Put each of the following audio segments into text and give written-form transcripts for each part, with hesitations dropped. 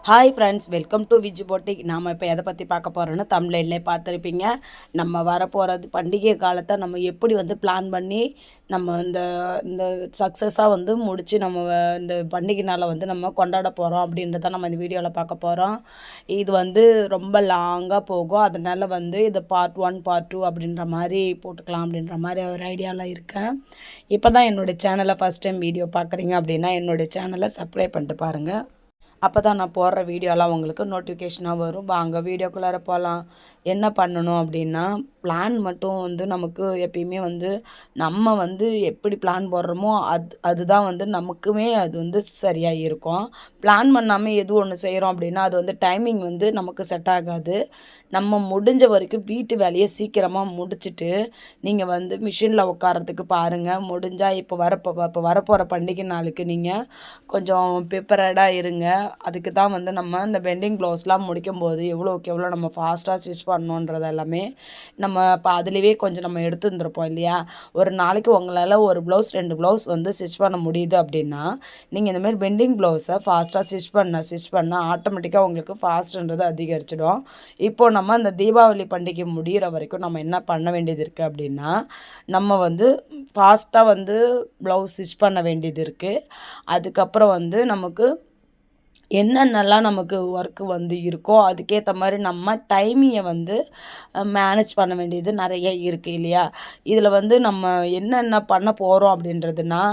Hi friends, welcome to Vij boutique. நாம் இப்போ எதை பற்றி பார்க்க போகிறோன்னு தமிழ்லேயே பார்த்துருப்பீங்க. நம்ம வரப்போகிறது பண்டிகை காலத்தை நம்ம எப்படி பிளான் பண்ணி நம்ம இந்த இந்த சக்ஸஸாக முடித்து நம்ம இந்த பண்டிகை நாளை நம்ம கொண்டாட போகிறோம் அப்படின்றத நம்ம இந்த வீடியோவில் பார்க்க போகிறோம். இது ரொம்ப லாங்காக போகும். அதனால் இது பார்ட் 1 பார்ட் 2 அப்படின்ற மாதிரி போட்டுக்கலாம் அப்படின்ற மாதிரி ஒரு ஐடியாவில் இருக்கேன். இப்போ தான் என்னோடய சேனலை ஃபஸ்ட் டைம் வீடியோ பார்க்குறீங்க அப்படின்னா என்னோடய சேனலை சப்ஸ்கிரைப் பண்ணிட்டு பாருங்கள். அப்போ தான் நான் போடுற வீடியோலாம் உங்களுக்கு நோட்டிஃபிகேஷனாக வரும். வாங்க வீடியோக்குள்ளார போகலாம். என்ன பண்ணணும் அப்படின்னா, பிளான் மட்டும் நமக்கு எப்பயுமே நம்ம எப்படி பிளான் போடுறோமோ அதுதான் நமக்குமே அது சரியாக இருக்கும். பிளான் பண்ணாமல் எது ஒன்று செய்கிறோம் அப்படின்னா அது டைமிங் நமக்கு செட் ஆகாது. நம்ம முடிஞ்ச வரைக்கும் வீட்டு வேலையை சீக்கிரமாக முடிச்சுட்டு நீங்கள் மிஷினில் உட்காரத்துக்கு பாருங்கள். முடிஞ்சால் இப்போ வரப்போகிற பண்டிகை நாளுக்கு நீங்கள் கொஞ்சம் ப்ரிப்பரடாக இருங்க. அதுக்கு தான் நம்ம இந்த பெண்டிங் ப்ளவுஸ்லாம் முடிக்கும்போது எவ்வளோக்கு எவ்வளோ நம்ம ஃபாஸ்ட்டாக ஸ்டிச் பண்ணணுன்றது எல்லாமே நம்ம இப்போ அதுலேயே கொஞ்சம் நம்ம எடுத்து வந்துருப்போம் இல்லையா. ஒரு நாளைக்கு உங்களால் ஒரு ப்ளவுஸ் 2 ப்ளவுஸ் ஸ்டிச் பண்ண முடியுது அப்படின்னா நீங்கள் இந்தமாதிரி பெண்டிங் ப்ளவுஸை ஃபாஸ்ட்டாக ஸ்டிச் பண்ண ஆட்டோமேட்டிக்காக உங்களுக்கு ஃபாஸ்ட்ன்றது அதிகரிச்சிடும். இப்போது நம்ம இந்த தீபாவளி பண்டிகை முடிகிற வரைக்கும் நம்ம என்ன பண்ண வேண்டியது இருக்குது அப்படின்னா, நம்ம ஃபாஸ்ட்டாக ப்ளவுஸ் ஸ்டிச் பண்ண வேண்டியது இருக்குது. அதுக்கப்புறம் நமக்கு என்னென்னலாம் நமக்கு ஒர்க்கு இருக்கோ அதுக்கேற்ற மாதிரி நம்ம டைமிங்கை மேனேஜ் பண்ண வேண்டியது நிறைய இருக்குது இல்லையா. இதில் நம்ம என்னென்ன பண்ண போகிறோம் அப்படின்றதுனா,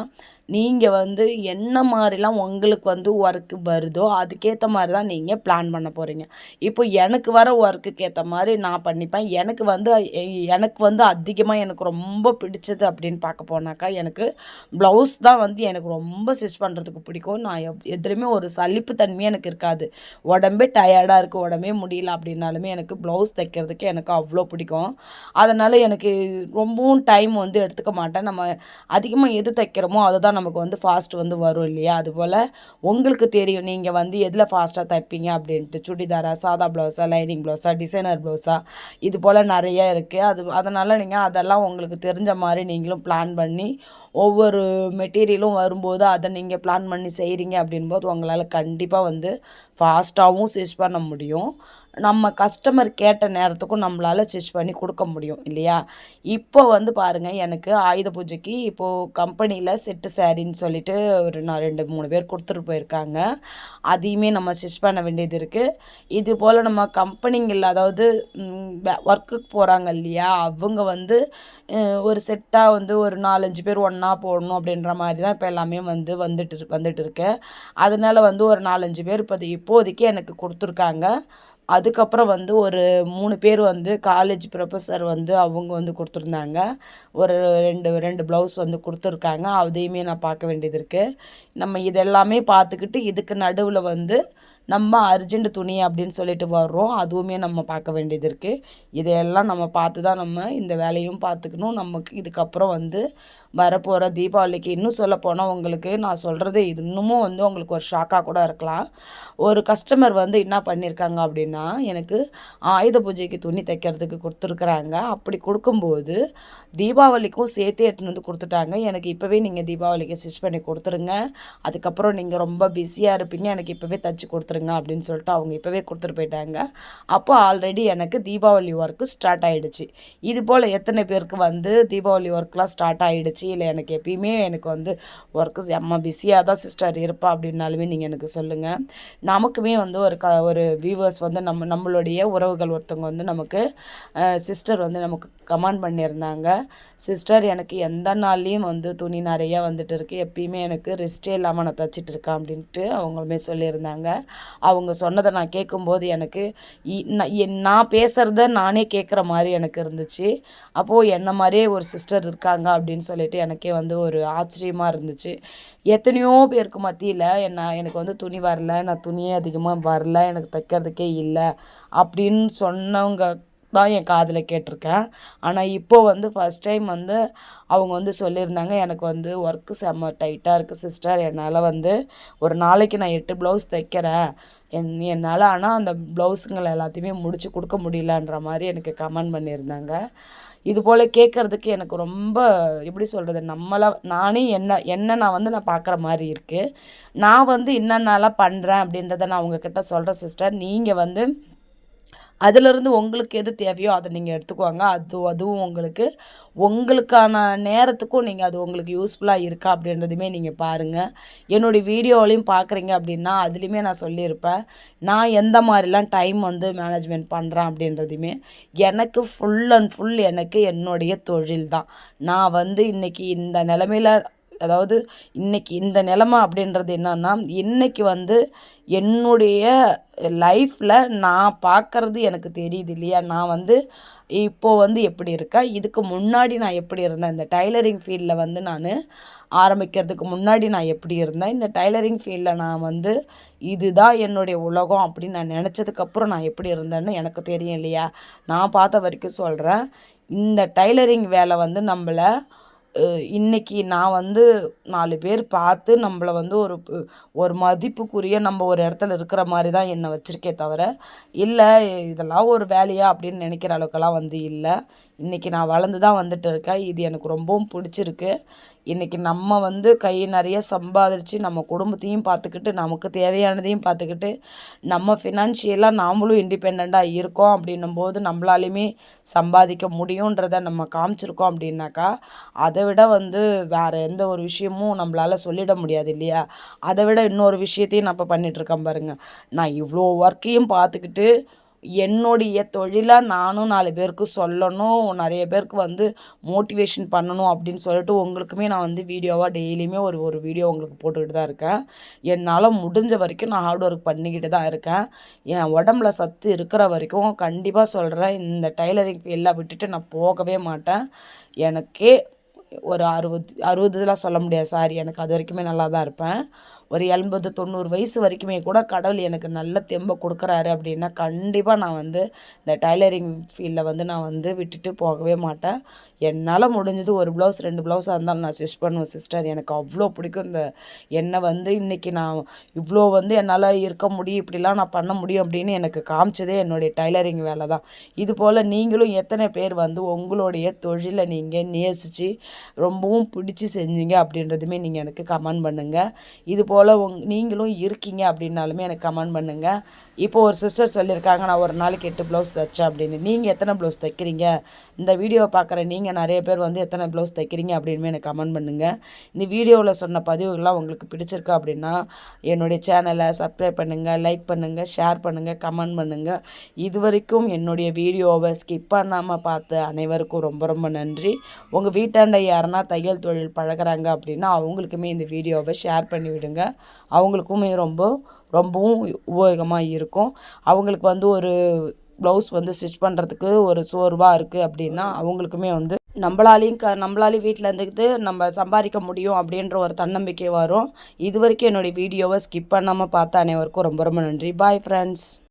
நீங்கள் என்ன மாதிரிலாம் உங்களுக்கு ஒர்க்கு வருதோ அதுக்கேற்ற மாதிரி தான் நீங்கள் பிளான் பண்ண போகிறீங்க. இப்போ எனக்கு வர ஒர்க்குக்கு ஏற்ற மாதிரி நான் பண்ணிப்பேன். எனக்கு அதிகமாக எனக்கு ரொம்ப பிடிச்சது அப்படின்னு பார்க்க போனாக்கா எனக்கு ப்ளவுஸ் தான் எனக்கு ரொம்ப ஸ்டிச் பண்ணுறதுக்கு பிடிக்கும். நான் எதுலேயுமே ஒரு சலிப்பு தன்மையே எனக்கு இருக்காது. உடம்பே டயர்டாக இருக்குது, உடம்பே முடியல அப்படின்னாலுமே எனக்கு ப்ளவுஸ் தைக்கிறதுக்கு எனக்கு அவ்வளோ பிடிக்கும். அதனால் எனக்கு ரொம்பவும் டைம் எடுத்துக்க மாட்டேன். நம்ம அதிகமாக எது தைக்கிறோமோ அதுதான் நமக்கு ஃபாஸ்ட் வரும் இல்லையா. அதுபோல் உங்களுக்கு தெரியும் நீங்கள் எதில் ஃபாஸ்ட்டாக தைப்பீங்க அப்படின்ட்டு. சுடிதாரா, சாதா ப்ளவுஸா, லைனிங் ப்ளவுஸா, டிசைனர் ப்ளவுஸா, இது போல் நிறைய இருக்குது. அதனால் நீங்கள் அதெல்லாம் உங்களுக்கு தெரிஞ்ச மாதிரி நீங்களும் பிளான் பண்ணி ஒவ்வொரு மெட்டீரியலும் வரும்போது அதை நீங்கள் பிளான் பண்ணி செய்கிறீங்க அப்படின்போது உங்களால் கண்டிப்பாக ஃபாஸ்ட்டாகவும் ஸ்டிச் பண்ண முடியும். நம்ம கஸ்டமர் கேட்ட நேரத்துக்கும் நம்மளால் ஸ்டிச் பண்ணி கொடுக்க முடியும் இல்லையா. இப்போ பாருங்கள், எனக்கு ஆயுத பூஜைக்கு இப்போது கம்பெனியில் செட்டு சாரின்னு சொல்லிட்டு ஒரு 2-3 பேர் கொடுத்துட்டு போயிருக்காங்க. அதையுமே நம்ம ஸ்டிச் பண்ண வேண்டியது இருக்குது. இது போல் நம்ம கம்பெனிங்களில் அதாவது ஒர்க்குக்கு போகிறாங்க இல்லையா, அவங்க ஒரு செட்டாக ஒரு 4-5 பேர் ஒன்றா போடணும் அப்படின்ற மாதிரி தான் இப்போ எல்லாமே வந்துட்டு இருக்கு. அதனால் ஒரு 4-5 பேர் இப்போதைக்கு எனக்கு கொடுத்துருக்காங்க. அதுக்கப்புறம் ஒரு 3 பேர் காலேஜ் ப்ரொஃபஸர் அவங்க கொடுத்துருந்தாங்க. ஒரு 2 ப்ளவுஸ் கொடுத்துருக்காங்க. அதையுமே நான் பார்க்க வேண்டியது இருக்குது. நம்ம இதெல்லாமே பார்த்துக்கிட்டு இதுக்கு நடுவில் நம்ம அர்ஜென்ட் துணி அப்படின்னு சொல்லிட்டு வர்றோம். அதுவுமே நம்ம பார்க்க வேண்டியது இருக்குது. இதையெல்லாம் நம்ம பார்த்து தான் நம்ம இந்த வேலையும் பார்த்துக்கணும். நமக்கு இதுக்கப்புறம் வரப்போகிற தீபாவளிக்கு இன்னும் சொல்லப்போனால் உங்களுக்கு நான் சொல்கிறது இது இன்னமும் உங்களுக்கு ஒரு ஷாக்காக கூட இருக்கலாம். ஒரு கஸ்டமர் என்ன பண்ணியிருக்காங்க அப்படின்னா, எனக்கு ஆயுத பூஜைக்கு துணி தைக்கிறதுக்கு கொடுத்துருக்குறாங்க. அப்படி கொடுக்கும்போது தீபாவளிக்கும் சேர்த்து எடுத்துன்னு கொடுத்துட்டாங்க. எனக்கு இப்போவே நீங்கள் தீபாவளிக்கு ஸ்டிச் பண்ணி கொடுத்துருங்க, அதுக்கப்புறம் நீங்கள் ரொம்ப பிஸியாக இருப்பீங்க, எனக்கு இப்போவே தைச்சி கொடுத்துருங்க அப்படின்னு சொல்லிட்டு அவங்க இப்போவே கொடுத்துட்டு போயிட்டாங்க. அப்போ ஆல்ரெடி எனக்கு தீபாவளி ஒர்க்கு ஸ்டார்ட் ஆகிடுச்சு. இது போல் எத்தனை பேருக்கு தீபாவளி ஒர்க்லாம் ஸ்டார்ட் ஆகிடுச்சு, இல்லை எனக்கு எப்பயுமே எனக்கு ஒர்க்கு செம்ம பிஸியாக தான் சிஸ்டர் இருப்பா அப்படின்னாலுமே நீங்கள் எனக்கு சொல்லுங்கள். நமக்குமே ஒரு வியூவர்ஸ் நம்மளுடைய உறவுகள் ஒருத்தவங்க நமக்கு சிஸ்டர் நமக்கு கமெண்ட் பண்ணியிருந்தாங்க. சிஸ்டர், எனக்கு எந்த நாள்லேயும் துணி நிறையா இருக்குது, எப்பயுமே எனக்கு ரெஸ்ட்டே இல்லாமல் நான் தைச்சிட்டு இருக்கேன் அப்படின்ட்டு அவங்களுமே சொல்லியிருந்தாங்க. அவங்க சொன்னதை நான் கேட்கும்போது எனக்கு நான் பேசுகிறத நானே கேட்குற மாதிரி எனக்கு இருந்துச்சு. அப்போது என்ன மாதிரியே ஒரு சிஸ்டர் இருக்காங்க அப்படின்னு சொல்லிட்டு எனக்கே ஒரு ஆச்சரியமாக இருந்துச்சு. எத்தனையோ பேருக்கு மத்தியில் எனக்கு துணி வரல, நான் துணியே அதிகமாக வரல, எனக்கு தைக்கிறதுக்கே இல்லை அப்படின்னு சொன்னவங்க தான் என் காதில் கேட்டிருக்கேன். ஆனால் இப்போது வந்து ஃபஸ்ட் டைம் வந்து அவங்க வந்து சொல்லியிருந்தாங்க, எனக்கு வந்து ஒர்க்கு செம்ம டைட்டாக இருக்குது சிஸ்டர், என்னால் வந்து ஒரு நாளைக்கு நான் 8 ப்ளவுஸ் தைக்கிறேன், என்னால் ஆனால் அந்த ப்ளவுஸுங்களை எல்லாத்தையுமே முடித்து கொடுக்க முடியலன்ற மாதிரி எனக்கு கமெண்ட் பண்ணியிருந்தாங்க. இது போல் கேட்குறதுக்கு எனக்கு ரொம்ப எப்படி சொல்கிறது, நானே என்ன நான் பார்க்குற மாதிரி இருக்குது. நான் வந்து என்னென்னலாம் பண்ணுறேன் அப்படின்றத நான் உங்ககிட்ட சொல்கிறேன் சிஸ்டர். நீங்கள் வந்து அதிலிருந்து உங்களுக்கு எது தேவையோ அதை நீங்கள் எடுத்துக்குவாங்க. அதுவும் உங்களுக்கான நேரத்துக்கும் நீங்கள் அது உங்களுக்கு யூஸ்ஃபுல்லாக இருக்கா அப்படின்றதுமே நீங்கள் பாருங்கள். என்னுடைய வீடியோவிலையும் பார்க்குறீங்க அப்படின்னா அதுலேயுமே நான் சொல்லியிருப்பேன், நான் எந்த மாதிரிலாம் டைம் வந்து மேனேஜ்மெண்ட் பண்ணுறேன் அப்படின்றதுமே. எனக்கு ஃபுல் அண்ட் ஃபுல் எனக்கு என்னுடைய தொழில் தான். நான் வந்து இன்றைக்கி இந்த நிலமையில், அதாவது இன்றைக்கி இந்த நிலமை அப்படின்றது என்னன்னா, இன்றைக்கி வந்து என்னுடைய லைஃப்பில் நான் பார்க்குறது எனக்கு தெரியுது இல்லையா, நான் வந்து இப்போது வந்து எப்படி இருக்கேன், இதுக்கு முன்னாடி நான் எப்படி இருந்தேன், இந்த டைலரிங் ஃபீல்டில் வந்து நான் ஆரம்பிக்கிறதுக்கு முன்னாடி நான் எப்படி இருந்தேன், இந்த டைலரிங் ஃபீல்டில் நான் வந்து இதுதான் என்னுடைய உலகம் அப்படின்னு நான் நினச்சதுக்கப்புறம் நான் எப்படி இருந்தேன்னு எனக்கு தெரியும் இல்லையா. நான் பார்த்த வரைக்கும் சொல்கிறேன், இந்த டைலரிங் வேலை வந்து நம்மளை இன்றைக்கி நான் வந்து 4 பேர் பார்த்து நம்மளை வந்து ஒரு மதிப்புக்குரிய நம்ம ஒரு இடத்துல இருக்கிற மாதிரி தான் என்னை வச்சுருக்கே தவிர, இல்லை இதெல்லாம் ஒரு வேலையா அப்படின்னு நினைக்கிற அளவுக்கெல்லாம் வந்து இல்லை. இன்றைக்கி நான் வளர்ந்து தான் வந்துட்டு இருக்கேன். இது எனக்கு ரொம்பவும் பிடிச்சிருக்கு. இன்றைக்கி நம்ம வந்து கை நிறைய சம்பாதிச்சு நம்ம குடும்பத்தையும் பார்த்துக்கிட்டு, நமக்கு தேவையானதையும் பார்த்துக்கிட்டு, நம்ம ஃபினான்ஷியலாக நாமளும் இண்டிபெண்ட்டாக இருக்கோம் அப்படின்னும்போது நம்மளாலையுமே சம்பாதிக்க முடியுன்றதை நம்ம காமிச்சிருக்கோம் அப்படின்னாக்கா, அதை விட வந்து வேறு எந்த ஒரு விஷயமும் நம்மளால் சொல்லிட முடியாது இல்லையா. அதை விட இன்னொரு விஷயத்தையும் நான் இப்போ பண்ணிகிட்ருக்கேன் பாருங்கள். நான் இவ்வளோ ஒர்க்கையும் பார்த்துக்கிட்டு என்னுடைய தொழிலாக நானும் 4 பேருக்கு சொல்லணும், நிறைய பேருக்கு வந்து மோட்டிவேஷன் பண்ணணும் அப்படின்னு சொல்லிட்டு உங்களுக்குமே நான் வந்து வீடியோவாக டெய்லியுமே ஒரு வீடியோ உங்களுக்கு போட்டுக்கிட்டு தான் இருக்கேன். என்னால் முடிஞ்ச வரைக்கும் நான் ஹார்ட் ஒர்க் பண்ணிக்கிட்டு தான் இருக்கேன். என் உடம்புல சத்து இருக்கிற வரைக்கும் கண்டிப்பாக சொல்கிறேன், இந்த டைலரிங் ஃபீல்டில் விட்டுட்டு நான் போகவே மாட்டேன். எனக்கே ஒரு 60 சொல்ல முடியாது, சாரி, எனக்கு அது வரைக்குமே நல்லா தான் இருப்பேன். ஒரு 80-90 வயசு வரைக்குமே கூட கடவுள் எனக்கு நல்ல தெம்பை கொடுக்குறாரு அப்படின்னா கண்டிப்பாக நான் வந்து இந்த டைலரிங் ஃபீல்டில் வந்து நான் வந்து விட்டுட்டு போகவே மாட்டேன். என்னால் முடிஞ்சது ஒரு ப்ளவுஸ் 2 ப்ளவுஸாக இருந்தாலும் நான் ஸ்டிச் பண்ணுவேன் சிஸ்டர். எனக்கு அவ்வளோ பிடிக்கும். என்னை வந்து இன்றைக்கி நான் இவ்வளோ வந்து என்னால் இருக்க முடியும், இப்படிலாம் நான் பண்ண முடியும் அப்படின்னு எனக்கு காமிச்சதே என்னுடைய டைலரிங் வேலை தான். இது போல் நீங்களும் எத்தனை பேர் வந்து உங்களுடைய தொழிலை நீங்கள் நேசித்து ரொம்பவும் பிடிச்சி செஞ்சீங்க அப்படின்றதுமே நீங்கள் எனக்கு கமெண்ட் பண்ணுங்கள். இது போல் நீங்களும் இருக்கீங்க அப்படின்னாலுமே எனக்கு கமெண்ட் பண்ணுங்கள். இப்போது ஒரு சிஸ்டர் சொல்லியிருக்காங்க, நான் ஒரு நாளைக்கு 8 ப்ளவுஸ் தைச்சேன் அப்படின்னு. நீங்கள் எத்தனை ப்ளவுஸ் தைக்கிறீங்க, இந்த வீடியோவை பார்க்குற நீங்கள் நிறைய பேர் வந்து எத்தனை ப்ளவுஸ் தைக்கிறீங்க அப்படின்னு எனக்கு கமெண்ட் பண்ணுங்கள். இந்த வீடியோவில் சொன்ன பதிவுகள்லாம் உங்களுக்கு பிடிச்சிருக்கா அப்படின்னா என்னுடைய சேனலை சப்ஸ்கிரைப் பண்ணுங்கள், லைக் பண்ணுங்கள், ஷேர் பண்ணுங்கள், கமெண்ட் பண்ணுங்கள். இது வரைக்கும் என்னுடைய வீடியோவை ஸ்கிப் பண்ணாமல் பார்த்த அனைவருக்கும் ரொம்ப ரொம்ப நன்றி. உங்கள் வீட்டாண்ட யாருன்னா தையல் தொழில் பழகிறாங்க அப்படின்னா அவங்களுக்குமே இந்த வீடியோவை ஷேர் பண்ணி விடுங்க. அவங்களுக்குமே ரொம்பவும் உபயோகமாக இருக்கும். அவங்களுக்கு வந்து ஒரு ப்ளவுஸ் வந்து ஸ்டிச் பண்ணுறதுக்கு ஒரு சோர்வாக இருக்குது அப்படின்னா அவங்களுக்குமே வந்து நம்மளாலையும் வீட்டில் இருந்துக்கிட்டு நம்ம சம்பாதிக்க முடியும் அப்படின்ற ஒரு தன்னம்பிக்கை வரும். இது வரைக்கும் என்னுடைய வீடியோவை ஸ்கிப் பண்ணாமல் பார்த்த அனைவருக்கும் ரொம்ப ரொம்ப நன்றி. Bye friends.